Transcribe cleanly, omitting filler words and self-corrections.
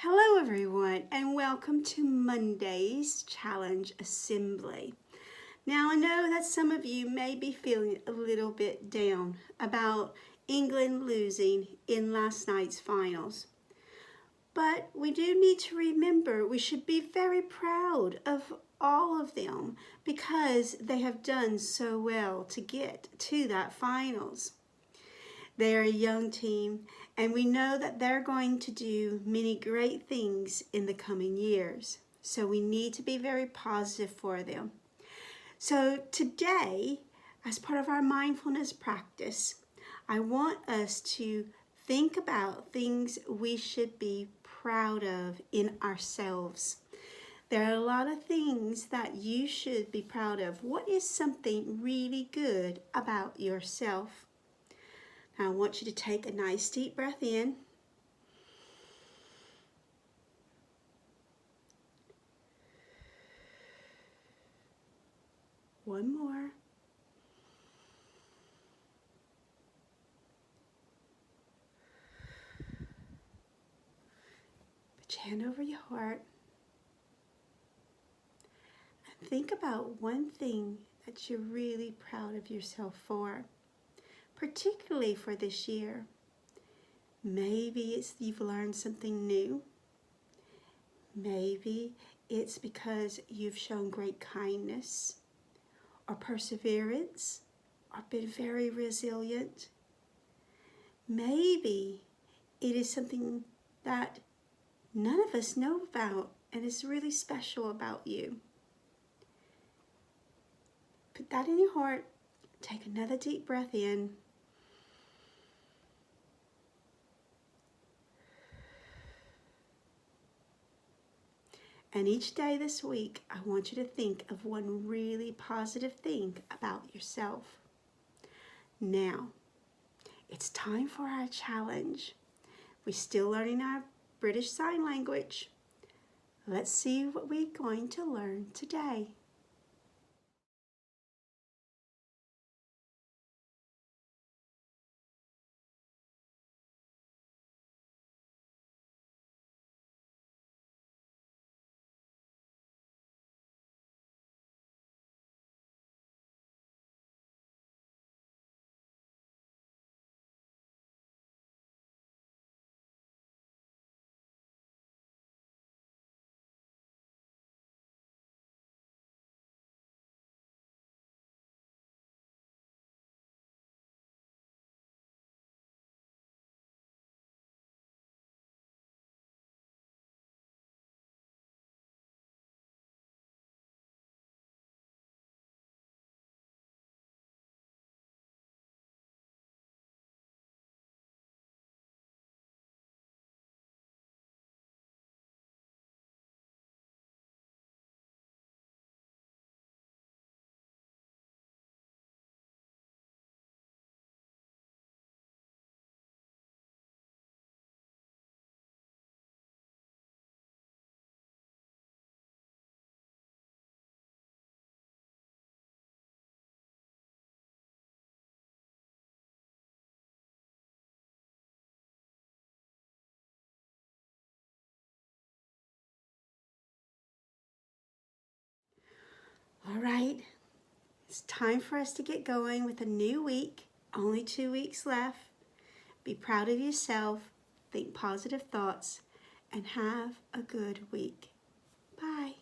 Hello everyone and welcome to Monday's Challenge Assembly. Now I know that some of you may be feeling a little bit down about England losing in last night's finals. But we do need to remember we should be very proud of all of them because they have done so well to get to that finals. They are a young team, and we know that they're going to do many great things in the coming years. So we need to be very positive for them. So today, as part of our mindfulness practice, I want us to think about things we should be proud of in ourselves. There are a lot of things that you should be proud of. What is something really good about yourself? I want you to take a nice deep breath in. One more. Put your hand over your heart. And think about one thing that you're really proud of yourself for, particularly for this year. Maybe it's you've learned something new. Maybe it's because you've shown great kindness or perseverance or been very resilient. Maybe it is something that none of us know about and is really special about you. Put that in your heart. Take another deep breath in. And each day this week, I want you to think of one really positive thing about yourself. Now, it's time for our challenge. We're still learning our British Sign Language. Let's see what we're going to learn today. All right, it's time for us to get going with a new week. Only 2 weeks left. Be proud of yourself, think positive thoughts, and have a good week. Bye.